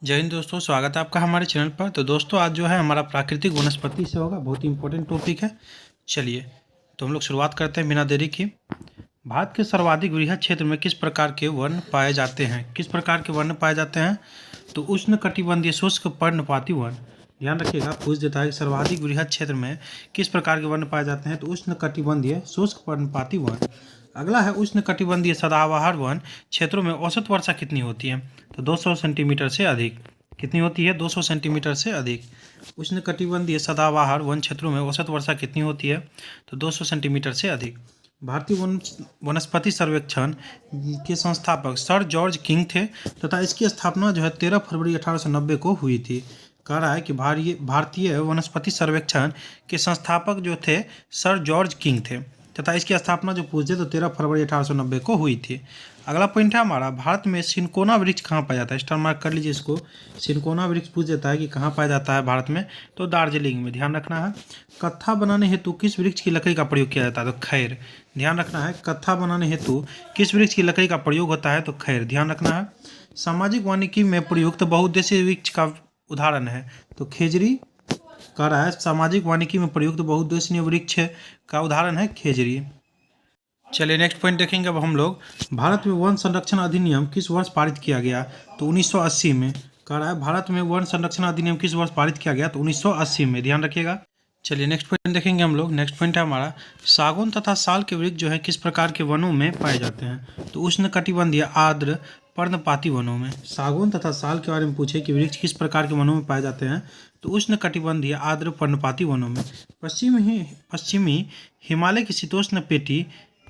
जय हिंद दोस्तों, स्वागत है आपका हमारे चैनल पर। तो दोस्तों आज जो है हमारा प्राकृतिक वनस्पति से होगा, बहुत ही इंपॉर्टेंट टॉपिक है। चलिए तो हम लोग शुरुआत करते हैं बिना देरी की। भारत के सर्वाधिक वृहद क्षेत्र में किस प्रकार के वन पाए जाते हैं? किस प्रकार के वन पाए जाते हैं? तो उष्ण कटिबंधीय शुष्क पर्णपाती वन। ध्यान रखिएगा, पूछ देता है कि सर्वाधिक वृहद क्षेत्र में किस प्रकार के वन पाए जाते हैं? तो उष्ण कटिबंधीय शुष्क पर्णपाती वन। अगला है उष्ण कटिबंधीय सदाबहार वन क्षेत्रों में औसत वर्षा कितनी होती है? तो 200 सेंटीमीटर से अधिक। कितनी होती है? 200 सेंटीमीटर से अधिक। उष्ण कटिबंधीय सदाबहार वन क्षेत्रों में औसत वर्षा कितनी होती है? तो 200 सेंटीमीटर से अधिक। भारतीय वनस्पति सर्वेक्षण के संस्थापक सर जॉर्ज किंग थे तथा इसकी स्थापना जो है 13 फरवरी 1890 को हुई थी। कह रहा है कि भारतीय वनस्पति सर्वेक्षण के संस्थापक जो थे सर जॉर्ज किंग थे तथा इसकी स्थापना जो पूछे तो 13 फरवरी 1890 को हुई थी। अगला पॉइंट है हमारा, भारत में सिनकोना वृक्ष कहाँ पाया जाता है? स्टार मार्क कर लीजिए इसको। सिनकोना वृक्ष पूछ देता है कि कहाँ पाया जाता है भारत में, तो दार्जिलिंग में। ध्यान रखना है। कत्था बनाने हेतु किस वृक्ष की लकड़ी का प्रयोग किया जाता है? तो खैर। ध्यान रखना है, कत्था बनाने हेतु किस वृक्ष की लकड़ी का प्रयोग होता है? तो खैर। ध्यान रखना है। सामाजिक वानिकी में प्रयुक्त बहुउद्देशीय वृक्ष का उदाहरण है? तो खेजरी। कह रहा है सामाजिक वानिकी में प्रयुक्त बहुउद्देशीय वृक्ष का उदाहरण है खेजरी। चलिए नेक्स्ट पॉइंट देखेंगे अब हम लोग। भारत में वन संरक्षण अधिनियम किस वर्ष पारित किया गया? तो 1980 में। कह रहा है भारत में वन संरक्षण अधिनियम किस वर्ष पारित किया गया? तो 1980 में। ध्यान रखिएगा। चलिए नेक्स्ट पॉइंट देखेंगे हम लोग। नेक्स्ट पॉइंट है हमारा, सागौन तथा साल के वृक्ष जो है किस प्रकार के वनों में पाए जाते हैं? तो उष्ण कटिबंधीय आर्द्र पर्णपाती वनों में। सागौन तथा साल के बारे में पूछे कि वृक्ष किस प्रकार के वनों में पाए जाते हैं? तो उष्ण कटिबंधीय आर्द्र पर्णपाती वनों में। पश्चिमी हिमालय की शीतोष्ण पेटी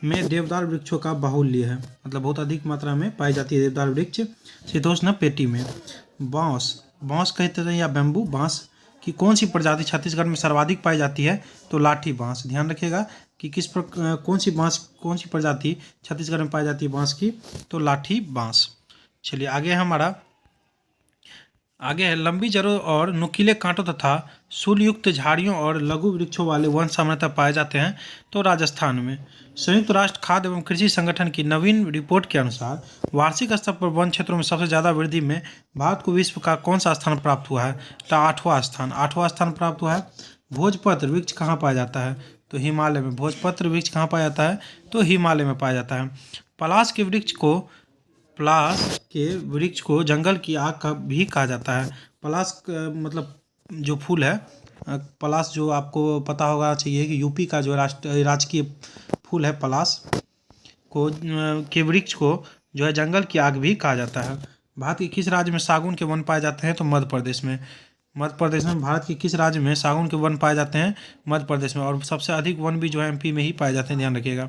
में देवदार वृक्षों का बाहुल्य है, मतलब बहुत अधिक मात्रा में पाई जाती है देवदार वृक्ष शीतोष्ण पेटी में। बांस कहते हैं या बैम्बू बांस की कौन सी प्रजाति छत्तीसगढ़ में सर्वाधिक पाई जाती है? तो लाठी बांस। ध्यान रखिएगा कि कौन सी प्रजाति छत्तीसगढ़ में पाई जाती है बांस की? तो लाठी बांस। चलिए आगे है लंबी जड़ों और नुकीले कांटों तथा शूलयुक्त झाड़ियों और लघु वृक्षों वाले वन सामान्यतः पाए जाते हैं? तो राजस्थान में। संयुक्त राष्ट्र खाद्य एवं कृषि संगठन की नवीन रिपोर्ट के अनुसार वार्षिक स्तर पर वन क्षेत्रों में सबसे ज़्यादा वृद्धि में भारत को विश्व का कौन सा स्थान प्राप्त हुआ है? तो 8वां स्थान प्राप्त हुआ है। भोजपत्र वृक्ष कहाँ पाया जाता है? तो हिमालय में। भोजपत्र वृक्ष कहाँ पाया जाता है? तो हिमालय में पाया जाता है। पलाश के वृक्ष को जंगल की आग का भी कहा जाता है। पलाश मतलब जो फूल है, पलाश जो आपको पता होगा चाहिए कि यूपी का जो राजकीय फूल है पलाश के वृक्ष को जो है जंगल की आग भी कहा जाता है। भारत के किस राज्य में सागौन के वन पाए जाते हैं? तो मध्य प्रदेश में। भारत के किस राज्य में सागौन के वन पाए जाते हैं? मध्य प्रदेश में। और सबसे अधिक वन भी जो है एमपी में ही पाए जाते हैं। ध्यान रखिएगा।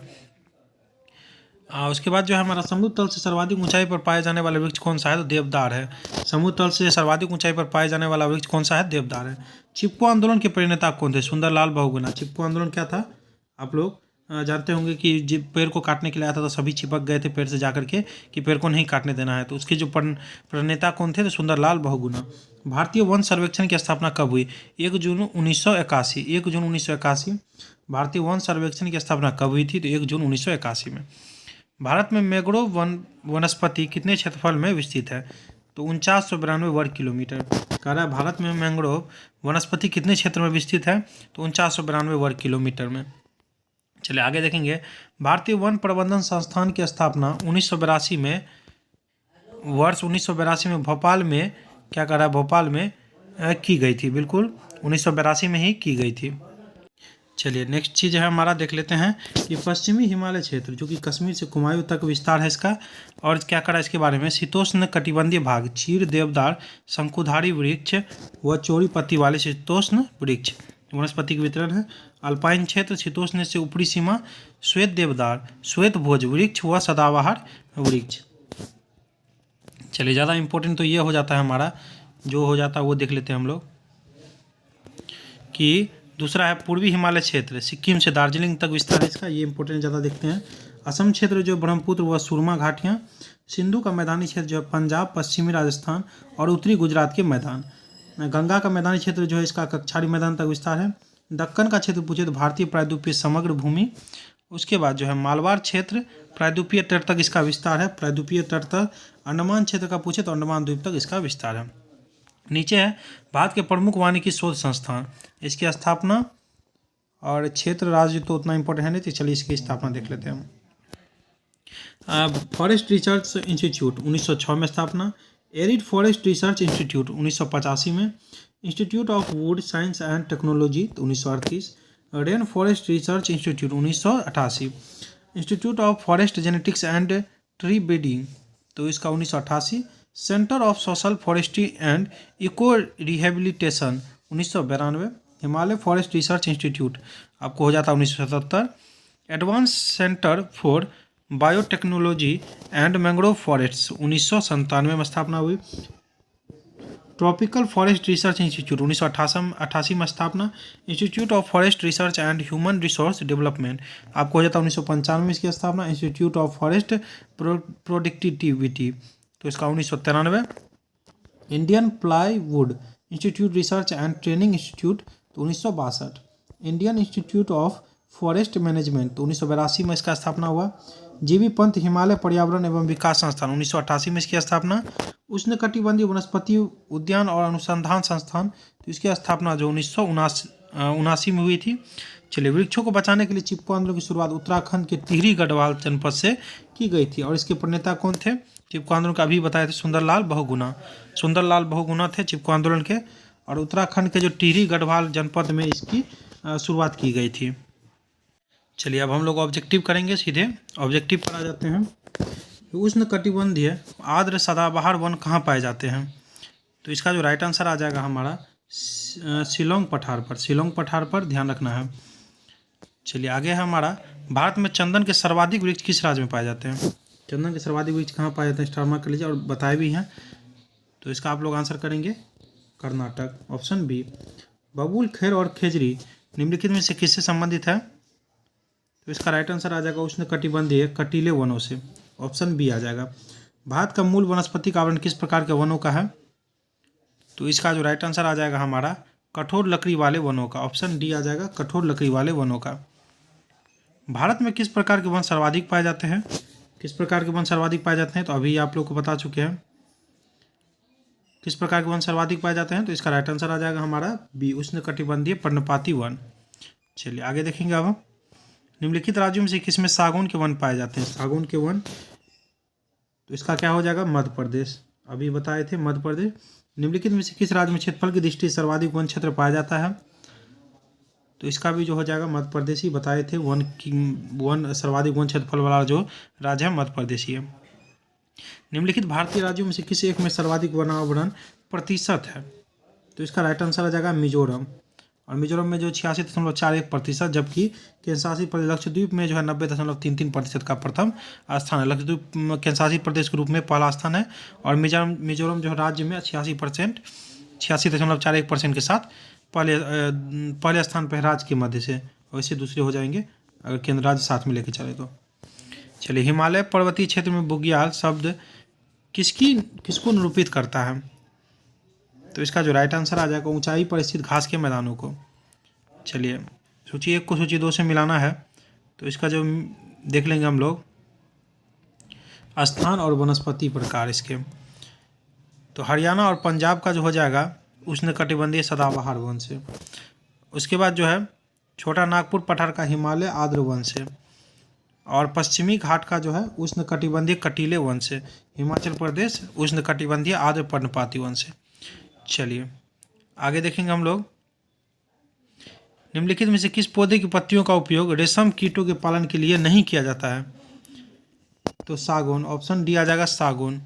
उसके बाद जो है हमारा समुद्र तल से सर्वाधिक ऊंचाई पर पाए जाने वाला वृक्ष कौन सा है? तो देवदार है। समुद्र तल से सर्वाधिक ऊंचाई पर पाए जाने वाला वृक्ष कौन सा है? देवदार है। चिपको आंदोलन के प्रणेता कौन थे? सुंदरलाल बहुगुणा। चिपको आंदोलन क्या था? आप लोग जानते होंगे कि पेड़ को काटने के लिए आया था तो सभी चिपक गए थे पेड़ से जाकर के कि पेड़ को नहीं काटने देना है। तो उसके जो प्रणेता कौन थे? तो सुंदरलाल बहुगुणा। भारतीय वन सर्वेक्षण की स्थापना कब हुई? 1 जून 1981। 1 जून 1981 भारतीय वन सर्वेक्षण की स्थापना कब हुई थी? तो 1 जून 1981 में। भारत में मैंग्रोव वनस्पति कितने क्षेत्रफल में विस्तृत है? तो 4992 वर्ग किलोमीटर। कह रहा है भारत में मैंग्रोव वनस्पति कितने क्षेत्र में विस्तृत है? तो 4992 वर्ग किलोमीटर में। चलिए आगे देखेंगे। भारतीय वन प्रबंधन संस्थान की स्थापना 1982 में, वर्ष 1982 में भोपाल में, क्या कह रहा है, भोपाल में की गई थी। बिल्कुल 1982 में ही की गई थी। चलिए नेक्स्ट चीज़ है हमारा, देख लेते हैं कि पश्चिमी हिमालय क्षेत्र जो कि कश्मीर से कुमायूं तक विस्तार है इसका, और क्या करा इसके बारे में, शीतोष्ण कटिबंधीय भाग, चीड़, देवदार, शंकुधारी वृक्ष व चौड़ी पत्ती वाले शीतोष्ण वृक्ष वनस्पति के वितरण है। अल्पाइन क्षेत्र, शीतोष्ण से ऊपरी सीमा, श्वेत देवदार, श्वेत भोज वृक्ष व सदाबहार वृक्ष। चलिए ज़्यादा इंपॉर्टेंट तो ये हो जाता है हमारा, जो हो जाता है वो देख लेते हैं हम लोग कि दूसरा है पूर्वी हिमालय क्षेत्र, सिक्किम से दार्जिलिंग तक विस्तार है इसका, ये इंपॉर्टेंट ज़्यादा देखते हैं। असम क्षेत्र जो ब्रह्मपुत्र व सुरमा घाटियाँ, सिंधु का मैदानी क्षेत्र जो है पंजाब, पश्चिमी राजस्थान और उत्तरी गुजरात के मैदान। गंगा का मैदानी क्षेत्र जो है इसका कक्षारी मैदान तक विस्तार है। दक्कन का क्षेत्र पूछे तो भारतीय प्रायद्वीपीय समग्र भूमि। उसके बाद जो है मालवार क्षेत्र, प्रायद्वीपीय तट तक इसका विस्तार है। प्रायद्वीपीय तट तक। अंडमान क्षेत्र का पूछे तो अंडमान द्वीप तक इसका विस्तार है। नीचे है भारत के प्रमुख वानिकी शोध संस्थान, इसकी स्थापना और क्षेत्र राज्य तो उतना इंपॉर्टेंट है नहीं, तो चलिए इसकी स्थापना देख लेते हैं हम। फॉरेस्ट रिसर्च इंस्टीट्यूट 1906 में स्थापना, एरिड फॉरेस्ट रिसर्च इंस्टीट्यूट 1985 में, institute of wood science and technology 1938, rain forest research institute 1988, institute of forest genetics and tree breeding तो इसका 1988, centre of social forestry and eco rehabilitation 1992, Himalaya forest research institute आपको हो जाता 1977, advance centre for biotechnology and mangrove forests 1997 में स्थापना हुई, tropical forest research institute 1988 में स्थापना, institute of forest research and human resource development आपको हो जाता 1995 में इसकी स्थापना, इंस्टीट्यूट ऑफ फॉरेस्ट प्रोडक्टिविटी तो इसका 1993, Indian plywood institute research and training institute तो 1962, Indian institute of forest management तो 1982 में इसका स्थापना हुआ, जीबी पंत हिमालय पर्यावरण एवं विकास संस्थान 1988 में इसकी स्थापना, उष्णकटिबंधीय वनस्पति उद्यान और अनुसंधान संस्थान तो इसकी स्थापना जो 1979 में हुई थी। चलिए, वृक्षों को बचाने के लिए चिपको आंदोलन की शुरुआत उत्तराखंड के टिहरी गढ़वाल जनपद से की गई थी और इसके प्रणेता कौन थे? चिपको आंदोलन का अभी बताए थे सुंदरलाल बहुगुणा थे चिपको आंदोलन के, और उत्तराखंड के जो टिहरी गढ़वाल जनपद में इसकी शुरुआत की गई थी। चलिए, अब हम लोग ऑब्जेक्टिव करेंगे, सीधे ऑब्जेक्टिव पर आ जाते हैं। उष्णकटिबंधीय आर्द्र सदाबहार वन कहाँ पाए जाते हैं? तो इसका जो राइट आंसर आ जाएगा हमारा शिलोंग पठार पर ध्यान रखना है। चलिए, आगे है हमारा भारत में चंदन के सर्वाधिक वृक्ष किस राज्य में पाए जाते हैं? चंदन के सर्वाधिक वृक्ष कहाँ पाए जाते हैं? स्टार मार्क कर लीजिए और बताए भी हैं, तो इसका आप लोग आंसर करेंगे कर्नाटक, ऑप्शन बी। बबूल, खैर और खेजरी निम्नलिखित में से किससे संबंधित है? तो इसका राइट आंसर आ जाएगा उष्णकटिबंधीय कटीले वनों से, ऑप्शन बी आ जाएगा। भारत का मूल वनस्पतिक आवरण किस प्रकार के वनों का है? तो इसका जो राइट आंसर आ जाएगा हमारा कठोर लकड़ी वाले वनों का, ऑप्शन डी आ जाएगा कठोर लकड़ी वाले वनों का। भारत में किस प्रकार के वन सर्वाधिक पाए जाते हैं? तो अभी आप लोग को बता चुके हैं किस प्रकार के वन सर्वाधिक पाए जाते हैं, तो इसका राइट आंसर आ जाएगा हमारा बी, उष्णकटिबंधीय पर्णपाती वन। चलिए, आगे देखेंगे अब हम। निम्नलिखित राज्यों में से किसमें सागौन के वन पाए जाते हैं? सागौन के वन, तो इसका क्या हो जाएगा? मध्य प्रदेश, अभी बताए थे मध्य प्रदेश। निम्नलिखित में से किस राज्य में क्षेत्रफल की दृष्टि से सर्वाधिक वन क्षेत्र पाया जाता है? तो इसका भी जो हो जाएगा मध्य प्रदेश ही बताए थे, सर्वाधिक वन क्षेत्रफल वाला जो राज्य है मध्य प्रदेश ही है। निम्नलिखित भारतीय राज्यों में से किस एक में सर्वाधिक वनावरण प्रतिशत है? तो इसका राइट आंसर आ जाएगा मिजोरम, और मिजोरम में जो 86.41%, जबकि केंसासी प्रदेश लक्षद्वीप में जो है 90.33% का प्रथम स्थान है। लक्षद्वीप केंसासी प्रदेश के रूप में पहला स्थान है, और मिजोरम जो है राज्य में 86.41% के साथ पहले स्थान पर राज्य के मध्य से, वैसे दूसरे हो जाएंगे अगर केंद्र राज्य साथ में लेके चले तो। चलिए, हिमालय पर्वतीय क्षेत्र में बुग्याल शब्द किसको निरूपित करता है? तो इसका जो राइट आंसर आ जाएगा ऊंचाई पर स्थित घास के मैदानों को। चलिए, सूची 1 को सूची 2 से मिलाना है, तो इसका जो देख लेंगे हम लोग स्थान और वनस्पति प्रकार इसके। तो हरियाणा और पंजाब का जो हो जाएगा उष्णकटिबंधीय सदाबहार वन से। उसके बाद जो है छोटा नागपुर पठार का हिमालय आर्द्र वन से, और पश्चिमी घाट का जो है उष्णकटिबंधीय कटीले वन से। हिमाचल प्रदेश उष्णकटिबंधीय आर्द्र पर्णपाती वन से। चलिए, आगे देखेंगे हम लोग। निम्नलिखित में से किस पौधे की पत्तियों का उपयोग रेशम कीटों के पालन के लिए नहीं किया जाता है? तो सागौन, ऑप्शन डी आ जाएगा सागौन।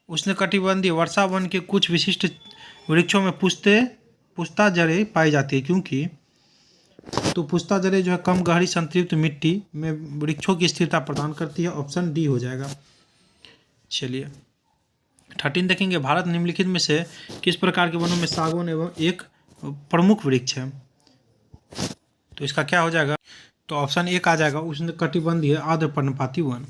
उष्णकटिबंधीय वर्षा वन के कुछ विशिष्ट वृक्षों में पुष्ता जड़ें पाई जाती है, क्योंकि तो पुष्ता जड़ें जो है कम गहरी संतृप्त मिट्टी में वृक्षों की स्थिरता प्रदान करती है, ऑप्शन डी हो जाएगा। चलिए, 13 देखेंगे। भारत निम्नलिखित में से किस प्रकार के वनों में सागौन एवं एक प्रमुख वृक्ष है? तो इसका क्या हो जाएगा? तो ऑप्शन एक आ जाएगा उष्णकटिबंधीय आर्द्र पर्णपाती वन।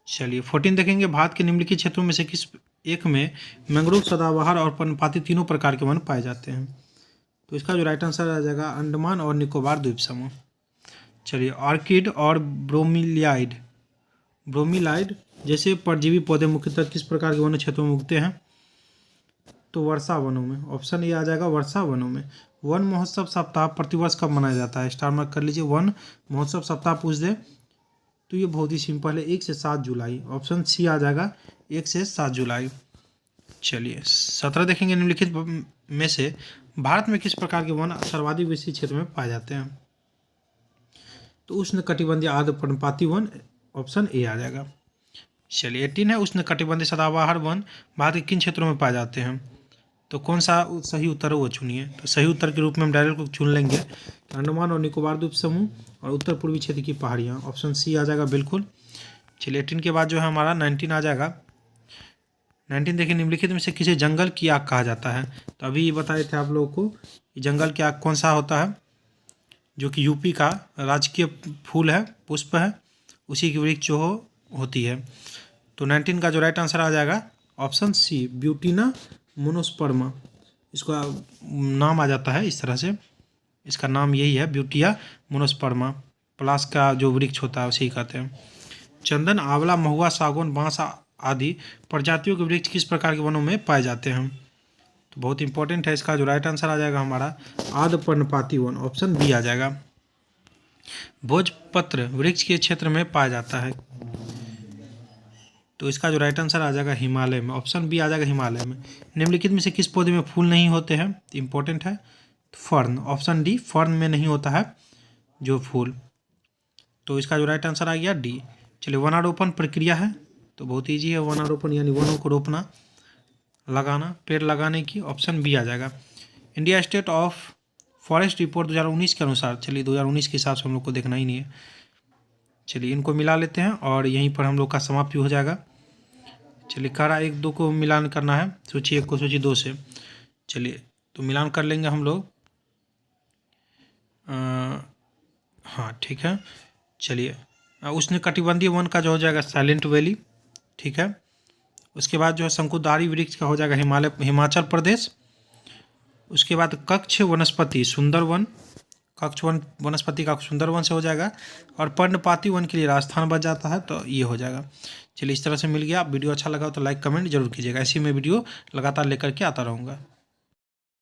चलिए, 14 देखेंगे। भारत के निम्नलिखित क्षेत्रों में से किस एक में मैंग्रोव, सदाबहार और पर्णपाती तीनों प्रकार के वन पाए जाते हैं? तो इसका जो राइट आंसर आ जाएगा अंडमान और निकोबार द्वीप समूह। चलिए, ऑर्किड और ब्रोमीलाइड जैसे परजीवी पौधे मुख्यतः किस प्रकार के वन क्षेत्रों में उगते हैं? तो वर्षा वनों में, ऑप्शन ए आ जाएगा वर्षा वनों में। वन महोत्सव सप्ताह प्रतिवर्ष कब मनाया जाता है, स्टार मार्क कर लीजिए। वन महोत्सव सप्ताह पूछ दे तो ये बहुत ही सिंपल है, 1 से 7 जुलाई, ऑप्शन सी आ जाएगा 1 से 7 जुलाई। चलिए 17 देखेंगे, निम्नलिखित में से भारत में किस प्रकार के वन सर्वाधिक विस्तृत क्षेत्र में पाए जाते हैं, तो उष्ण कटिबंधीय आर्द्र पर्णपाती वन, ऑप्शन ए आ जाएगा। चलिए 18 है, उष्ण कटिबंधीय सदाबहार वन भारत के किन क्षेत्रों में पाए जाते हैं, तो कौन सा सही उत्तर है वो चुनिए। तो सही उत्तर के रूप में हम डायरेक्ट को चुन लेंगे अंडमान और निकोबार द्वीप समूह और उत्तर पूर्वी क्षेत्र की पहाड़ियाँ, ऑप्शन सी आ जाएगा बिल्कुल। चलिए 18 के बाद जो है हमारा 19 आ जाएगा। 19 देखिए, निम्नलिखित में से किसी जंगल की आग कहा जाता है, तो अभी ये बताए थे आप लोगों को जंगल की आग कौन सा होता है, जो कि यूपी का राजकीय फूल है, पुष्प है, उसी की वृक्ष जो होती है। तो 19 का जो राइट आंसर आ जाएगा ऑप्शन सी ब्यूटीना मोनोस्पर्मा, इसका नाम आ जाता है इस तरह से, इसका नाम यही है ब्यूटिया मोनोस्पर्मा, प्लास का जो वृक्ष होता है उसी कहते हैं। चंदन, आंवला, महुआ, सागौन, बांस आदि प्रजातियों के वृक्ष किस प्रकार के वनों में पाए जाते हैं, तो बहुत इंपॉर्टेंट है, इसका जो राइट आंसर आ जाएगा हमारा आर्द्र पर्णपाती वन, ऑप्शन बी आ जाएगा। भोजपत्र वृक्ष के क्षेत्र में पाया जाता है, तो इसका जो राइट आंसर आ जाएगा हिमालय में, ऑप्शन बी आ जाएगा हिमालय में। निम्नलिखित में से किस पौधे में फूल नहीं होते हैं, इंपॉर्टेंट है, फर्न, ऑप्शन डी फर्न में नहीं होता है जो फूल, तो इसका जो राइट आंसर आ गया डी। चलिए वनारोपण प्रक्रिया है, तो बहुत ईजी है वनारोपण, यानी वनों को रोपना, लगाना, पेड़ लगाने की, ऑप्शन बी आ जाएगा। India state of forest report 2019 के अनुसार, चलिए 2019 के हिसाब से हम लोग को देखना ही नहीं है, चलिए इनको मिला लेते हैं और यहीं पर हम लोग का समाप्ति हो जाएगा। चलिए कारा 1-2 को मिलान करना है, सूची 1 को सूची 2 से, चलिए तो मिलान कर लेंगे हम लोग। हाँ ठीक है, चलिए उष्ण कटिबंधीय वन का जो हो जाएगा साइलेंट वैली, ठीक है। उसके बाद जो है शंकुधारी वृक्ष का हो जाएगा हिमाचल प्रदेश। उसके बाद कक्ष वनस्पति सुंदर वन, कक्ष वनस्पति का सुंदर वन से हो जाएगा, और पर्णपाती वन के लिए राजस्थान बच जाता है, तो ये हो जाएगा। चलिए इस तरह से मिल गया। वीडियो अच्छा लगा तो लाइक कमेंट जरूर कीजिएगा, ऐसी मैं वीडियो लगातार लेकर के आता रहूँगा।